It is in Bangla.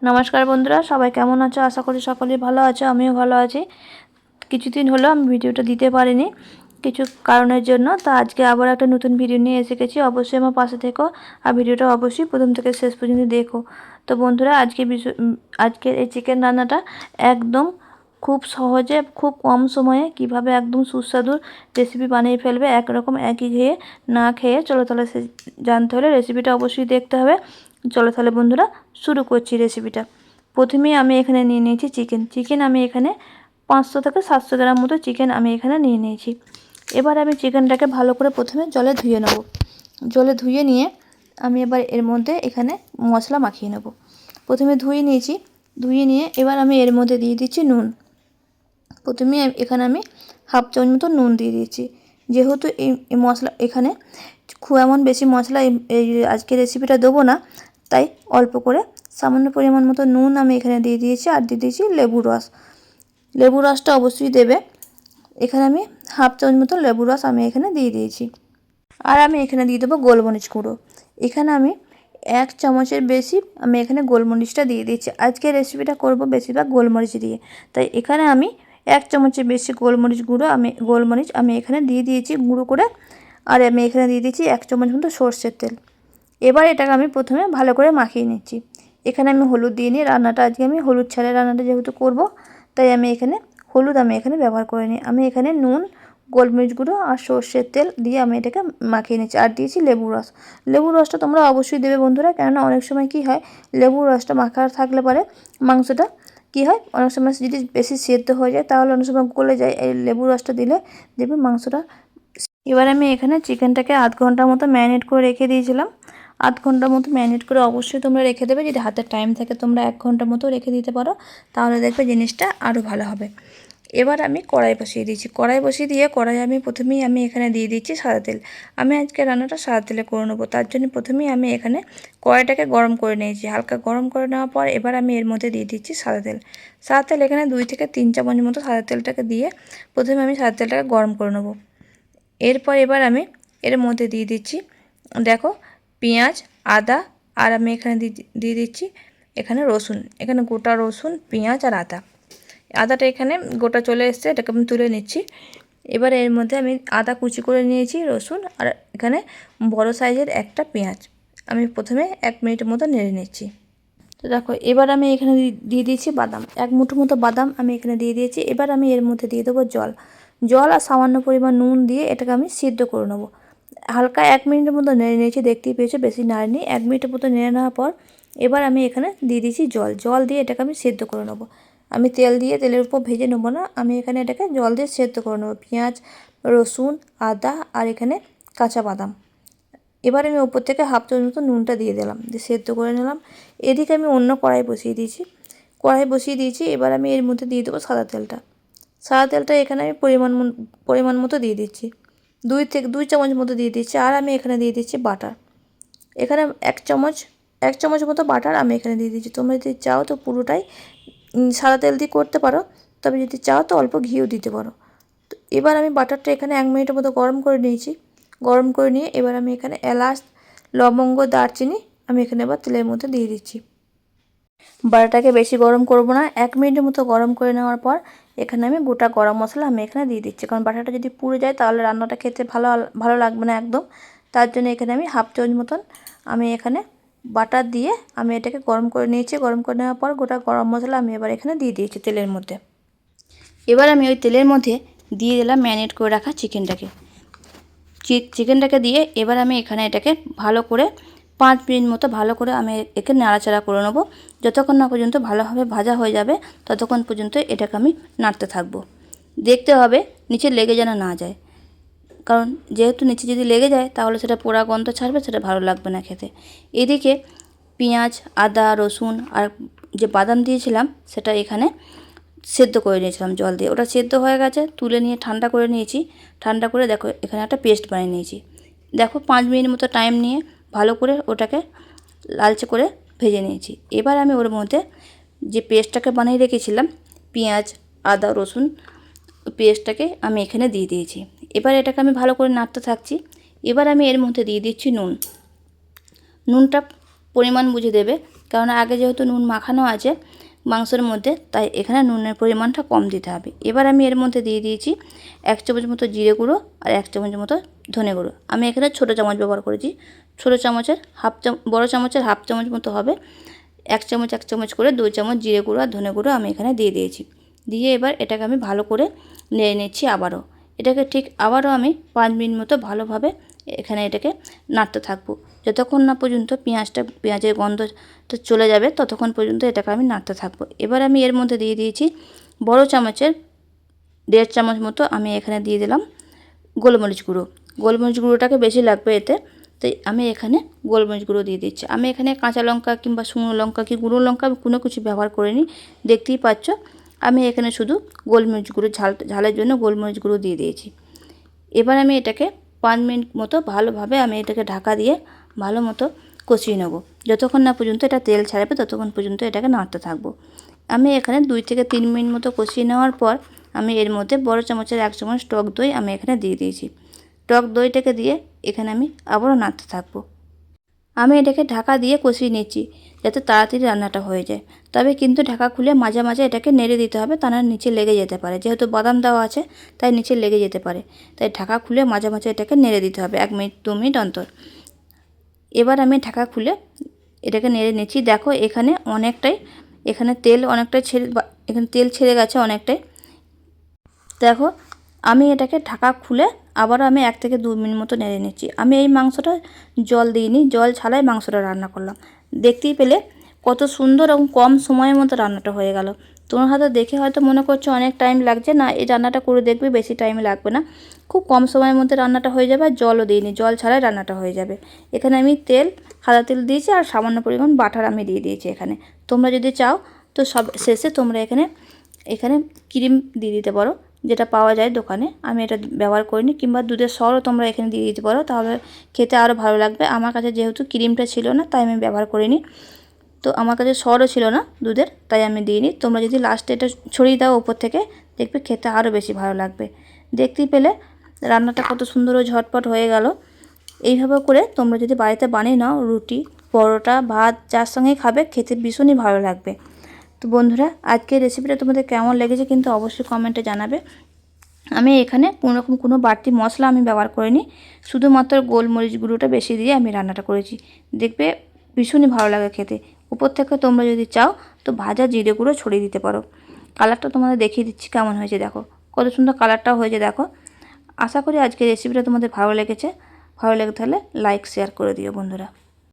নমস্কার বন্ধুরা, সবাই কেমন আছো? আশা করি সকলেই ভালো আছো। আমিও ভালো আছি। কিছুদিন হলো আমি ভিডিওটা দিতে পারিনি কিছু কারণের জন্য। তো আজকে আবার একটা নতুন ভিডিও নিয়ে এসে গেছি। অবশ্যই আমার পাশে থেকো আর ভিডিওটা অবশ্যই প্রথম থেকে শেষ পর্যন্ত দেখো। তো বন্ধুরা, আজকের এই চিকেন রান্নাটা একদম খুব সহজে, খুব কম সময়ে কিভাবে একদম সুস্বাদু রেসিপি বানিয়ে ফেলবে, একরকম একই খেয়ে না খেয়ে। চলো তাহলে জানতে হলে রেসিপিটা অবশ্যই দেখতে হবে। চলো তাহলে বন্ধুরা, শুরু করছি রেসিপিটা। প্রথমেই আমি এখানে নিয়ে নিয়েছি চিকেন আমি এখানে 500 থেকে 700 গ্রাম মতো চিকেন আমি এখানে নিয়ে নিয়েছি। এবার আমি চিকেনটাকে ভালো করে প্রথমে জলে ধুয়ে নেব। জলে ধুয়ে নিয়ে আমি এবার এর মধ্যে এখানে মশলা মাখিয়ে নেব। প্রথমে ধুয়ে নিয়েছি, ধুয়ে নিয়ে এবার আমি এর মধ্যে দিয়ে দিচ্ছি নুন। প্রথমে এখানে আমি হাফ চামচ মতো নুন দিয়ে দিয়েছি। যেহেতু এই মশলা এখানে খুব এমন বেশি মশলা এই আজকে রেসিপিটা দেবো না, তাই অল্প করে সামান্য পরিমাণ মতো নুন আমি এখানে দিয়ে দিয়েছি। আর দিয়ে দিয়েছি লেবুর রস। লেবুর রসটা অবশ্যই দেবে। এখানে আমি হাফ চামচ মতো লেবুর রস আমি এখানে দিয়ে দিয়েছি। আর আমি এখানে দিয়ে দেবো গোলমরিচ গুঁড়ো। এখানে আমি 1 চামচের বেশি আমি এখানে গোলমরিচটা দিয়ে দিয়েছি। আজকে রেসিপিটা করব বেশিরভাগ গোলমরিচ দিয়ে, তাই এখানে আমি 1 চামচের বেশি গোলমরিচ আমি এখানে দিয়ে দিয়েছি গুঁড়ো করে। আর আমি এখানে দিয়ে দিয়েছি 1 চামচ মতো সর্ষের তেল। এবার এটাকে আমি প্রথমে ভালো করে মাখিয়ে নিচ্ছি। এখানে আমি হলুদ দিয়ে নিই। রান্নাটা আজকে আমি হলুদ ছাড়া রান্নাটা যেহেতু করব, তাই আমি এখানে হলুদ ব্যবহার করে নিই। আমি এখানে নুন, গোলমরিচ গুঁড়ো আর সর্ষের তেল দিয়ে আমি এটাকে মাখিয়ে নিচ্ছি। আর দিয়েছি লেবুর রস। লেবুর রসটা তোমরা অবশ্যই দেবে বন্ধুরা, কেননা অনেক সময় কী হয়, লেবুর রসটা মাখা থাকলে পরে মাংসটা কী হয়, অনেক সময় যদি বেশি সেদ্ধ হয়ে যায় তাহলে অনেক সময় গলে যায়। এই লেবুর রসটা দিলে দেখবে মাংসটা। এবার আমি এখানে চিকেনটাকে আধ ঘন্টার মতো ম্যারিনেট করে রেখে দিয়েছিলাম। আধ ঘন্টার মতো ম্যারিনেট করে অবশ্যই তোমরা রেখে দেবে। যদি হাতে টাইম থাকে তোমরা 1 ঘন্টার মতো রেখে দিতে পারো, তাহলে দেখবে জিনিসটা আরও ভালো হবে। এবার আমি কড়াই বসিয়ে দিয়েছি। কড়াই বসিয়ে দিয়ে আমি প্রথমেই এখানে দিয়ে দিচ্ছি সাদা তেল। আমি আজকে রান্নাটা সাদা তেলে করে নেবো, তার জন্য প্রথমেই আমি এখানে কড়াইটাকে গরম করে নিয়েছি। হালকা গরম করে নেওয়ার পর এবার আমি এর মধ্যে দিয়ে দিচ্ছি সাদা তেল। সাদা তেল এখানে 2 থেকে 3 চামচ মতো সাদা তেলটাকে দিয়ে প্রথমে আমি সাদা তেলটাকে গরম করে নেবো। এরপর এবার আমি এর মধ্যে দিয়ে দিচ্ছি, দেখো, পেঁয়াজ, আদা। আর আমি এখানে দিয়ে দিচ্ছি এখানে রসুন। এখানে গোটা রসুন, পেঁয়াজ আর আদা। আদাটা এখানে গোটা চলে এসছে, এটাকে আমি তুলে নিচ্ছি। এবার এর মধ্যে আমি আদা কুচি করে নিয়েছি, রসুন আর এখানে বড় সাইজের একটা পেঁয়াজ আমি প্রথমে 1 মিনিটের মতো নেড়ে নিচ্ছি। তো দেখো, এবার আমি এখানে দিয়ে দিয়েছি বাদাম। 1 মুঠো মতো বাদাম আমি এখানে দিয়ে দিয়েছি। এবার আমি এর মধ্যে দিয়ে দেবো জল আর সামান্য পরিমাণ নুন দিয়ে এটাকে আমি সিদ্ধ করে নেবো। হালকা 1 মিনিটের মতো নেড়ে নিয়েছি, দেখতেই পেয়েছো বেশি নাড়িনি। 1 মিনিটের মতো নেড়ে নেওয়ার পর এবার আমি এখানে দিয়ে দিয়েছি জল দিয়ে এটাকে আমি সেদ্ধ করে নেবো। আমি তেলের উপর ভেজে নেবো না, আমি এখানে এটাকে জল দিয়ে সেদ্ধ করে নেবো। পেঁয়াজ, রসুন, আদা আর এখানে কাঁচা বাদাম। এবার আমি ওপর থেকে হাফ চামচ মতো নুনটা দিয়ে দিলাম, দিয়ে সেদ্ধ করে নিলাম। এদিকে আমি অন্য কড়াই বসিয়ে দিয়েছি। এবার আমি এর মধ্যে দিয়ে দেবো সাদা তেলটা এখানে আমি পরিমাণ মতো দিয়ে দিচ্ছি। 2 চামচ মতো দিয়ে দিচ্ছি। আর আমি এখানে দিয়ে দিচ্ছি বাটার। এখানে 1 চামচ মতো বাটার আমি এখানে দিয়ে দিচ্ছি। তোমরা যদি চাও তো পুরোটাই সাদা তেল দিয়ে করতে পারো, তবে যদি চাও তো অল্প ঘিও দিতে পারো। তো এবার আমি বাটারটা এখানে 1 মিনিটের মতো গরম করে নিয়েছি। গরম করে নিয়ে এবার আমি এখানে এলাচ, লবঙ্গ, দারচিনি আমি এখানে এবার তেলের মধ্যে দিয়ে দিচ্ছি। বাটাটাকে বেশি গরম করব না, 1 মিনিটের মতো গরম করে নেওয়ার পর এখানে আমি গোটা গরম মশলা আমি এখানে দিয়ে দিচ্ছি। কারণ বাটাটা যদি পুড়ে যায় তাহলে রান্নাটা খেতে ভালো লাগবে না একদম। তার জন্য এখানে আমি হাফ চামচ মতন আমি এখানে বাটার দিয়ে আমি এটাকে গরম করে নিয়েছি। গরম করে নেওয়ার পর গোটা গরম মশলা আমি এবার এখানে দিয়ে দিয়েছি তেলের মধ্যে। এবার আমি ওই তেলের মধ্যে দিয়ে দিলাম ম্যারিনেট করে রাখা চিকেনটাকে দিয়ে এবার আমি এখানে এটাকে ভালো করে 5 মিনিট মতো ভালো করে আমি একে নাড়াচাড়া করে নেবো। যতক্ষণ না পর্যন্ত ভালোভাবে ভাজা হয়ে যাবে ততক্ষণ পর্যন্ত এটাকে আমি নাড়তে থাকবো। দেখতে হবে নিচে লেগে যেন না যায়, কারণ যেহেতু নিচে যদি লেগে যায় তাহলে সেটা পোড়া গন্ধ ছাড়বে, সেটা ভালো লাগবে না খেতে। এদিকে পেঁয়াজ, আদা, রসুন আর যে বাদাম দিয়েছিলাম সেটা এখানে সেদ্ধ করে নিয়েছিলাম জল দিয়ে। ওটা সেদ্ধ হয়ে গেছে, তুলে নিয়ে ঠান্ডা করে নিয়েছি। ঠান্ডা করে দেখো এখানে একটা পেস্ট বানিয়ে নিয়েছি। দেখো 5 মিনিট মতো টাইম নিয়ে ভালো করে ওটাকে লালচে করে ভেজে নিয়েছি। এবার আমি ওর মধ্যে যে পেস্টটাকে বানিয়ে রেখেছিলাম, পেঁয়াজ, আদা, রসুন পেস্টটাকে আমি এখানে দিয়ে দিয়েছি। এবার এটাকে আমি ভালো করে নাড়তে থাকছি। এবার আমি এর মধ্যে দিয়ে দিচ্ছি নুনটা পরিমাণ বুঝে দেবে। কারণ আগে যেহেতু নুন মাখানো আছে মাংসের মধ্যে, তাই এখানে নুনের পরিমাণটা কম দিতে হবে। এবার আমি এর মধ্যে দিয়ে দিয়েছি 1 চামচ মতো জিরে গুঁড়ো আর 1 চামচ মতো ধনে গুঁড়ো। আমি এখানে ছোটো চামচ ব্যবহার করেছি, ছোটো চামচের বড় চামচের হাফ চামচ মতো হবে। 1 চামচ করে 2 চামচ জিরে গুঁড়ো আর ধনে গুঁড়ো আমি এখানে দিয়ে দিয়েছি। দিয়ে এবার এটাকে আমি ভালো করে নেড়ে নিচ্ছি আবারও। এটাকে ঠিক আবারও আমি 5 মিনিট মতো ভালোভাবে এখানে এটাকে নাড়তে থাকবো, যতক্ষণ না পর্যন্ত পেঁয়াজের গন্ধটা চলে যাবে, ততক্ষণ পর্যন্ত এটাকে আমি নাড়তে থাকবো। এবার আমি এর মধ্যে দিয়ে দিয়েছি বড় চামচের 1.5 চামচ মতো আমি এখানে দিয়ে দিলাম গোলমরিচ গুঁড়ো। গোলমরিচ গুঁড়োটাকে বেশি লাগবে এতে, তাই আমি এখানে গোলমরিচ গুঁড়ো দিয়ে দিচ্ছি। আমি এখানে কাঁচা লঙ্কা কিংবা শুকনো লঙ্কা কি গুঁড়ো লঙ্কা আমি কোনো কিছু ব্যবহার করিনি, দেখতেই পাচ্ছ। আমি এখানে শুধু গোলমরিচ গুঁড়ো ঝালের জন্য গোলমরিচ গুঁড়ো দিয়ে দিয়েছি। এবার আমি এটাকে 5 মিনিট মতো ভালোভাবে আমি এটাকে ঢাকা দিয়ে ভালো মতো কষিয়ে নেব, যতক্ষণ না পর্যন্ত এটা তেল ছাড়বে ততক্ষণ পর্যন্ত এটাকে নাড়তে থাকবো। আমি এখানে 2 থেকে 3 মিনিট মতো কষিয়ে নেওয়ার পর আমি এর মধ্যে বড় চামচের 1 চামচ টক দই আমি এখানে দিয়ে দিয়েছি। টক দইটাকে দিয়ে এখানে আমি আবারও নাড়তে থাকবো। আমি এটাকে ঢাকা দিয়ে কষিয়ে নিচ্ছি যাতে তাড়াতাড়ি রান্নাটা হয়ে যায়। তবে কিন্তু ঢাকা খুলে মাঝে মাঝে এটাকে নেড়ে দিতে হবে, তা না নিচে লেগে যেতে পারে। যেহেতু বাদাম দেওয়া আছে তাই নিচে লেগে যেতে পারে, তাই ঢাকা খুলে মাঝে মাঝে এটাকে নেড়ে দিতে হবে 1 মিনিট 2 মিনিট অন্তর। এবার আমি ঢাকা খুলে এটাকে নেড়ে নিচ্ছি। দেখো এখানে তেল অনেকটাই এখানে তেল ছেড়ে গেছে অনেকটাই। দেখো আমি এটাকে ঢাকা খুলে আবারও আমি 1 থেকে 2 মিনিট মতো নেড়ে নিচ্ছি। আমি এই মাংসটা জল দিইনি, জল ছাড়াই মাংসটা রান্না করলাম। দেখতেই পেলে কত সুন্দর এবং কম সময়ের মতো রান্নাটা হয়ে গেল। তোমার হয়তো দেখে হয়তো মনে করছো অনেক টাইম লাগছে, না এই রান্নাটা করে দেখবে বেশি টাইম লাগবে না, খুব কম সময়ের মধ্যে রান্নাটা হয়ে যাবে। আর জলও দিইনি, জল ছাড়াই রান্নাটা হয়ে যাবে। এখানে আমি সাদা তেল দিয়েছি আর সামান্য পরিমাণ বাটার আমি দিয়ে দিয়েছি এখানে। তোমরা যদি চাও তো সব শেষে তোমরা এখানে ক্রিম দিয়ে দিতে পারো, যেটা পাওয়া যায় দোকানে। আমি এটা ব্যবহার করিনি, কিংবা দুধের সরও তোমরা এখানে দিয়ে দিতে পারো, তাহলে খেতে আরও ভালো লাগবে। আমার কাছে যেহেতু ক্রিমটা ছিল না তাই আমি ব্যবহার করিনি, তো আমার কাছে সরও ছিল না দুধের, তাই আমি দিইনি। তোমরা যদি লাস্টে এটা ছড়িয়ে দাও উপর থেকে, দেখবে খেতে আরও বেশি ভালো লাগবে। দেখতেই পেলে রান্নাটা কত সুন্দর ও ঝটপট হয়ে গেল। এইভাবে করে তোমরা যদি বাড়িতে বানিয়ে নাও, রুটি, পরোটা, ভাত যার সঙ্গে খাবে খেতে ভীষণই ভালো লাগবে। তো বন্ধুরা, আজকের রেসিপিটা তোমাদের কেমন লেগেছে কিন্তু অবশ্যই কমেন্টে জানাবে। আমি এখানে কোনো বাড়তি মশলা আমি ব্যবহার করিনি, শুধুমাত্র গোলমরিচ গুঁড়োটা বেশি দিয়ে আমি রান্নাটা করেছি। দেখবে ভীষণই ভালো লাগে খেতে। উপর থেকে তোমরা যদি চাও তো ভাজা জিরে গুঁড়ো ছড়িয়ে দিতে পারো। কালারটা তোমাদের দেখিয়ে দিচ্ছি কেমন হয়েছে, দেখো কত সুন্দর কালারটাও হয়েছে। দেখো, আশা করি আজকের রেসিপিটা তোমাদের ভালো লেগেছে। ভালো লেগে তাহলে লাইক শেয়ার করে দিও বন্ধুরা।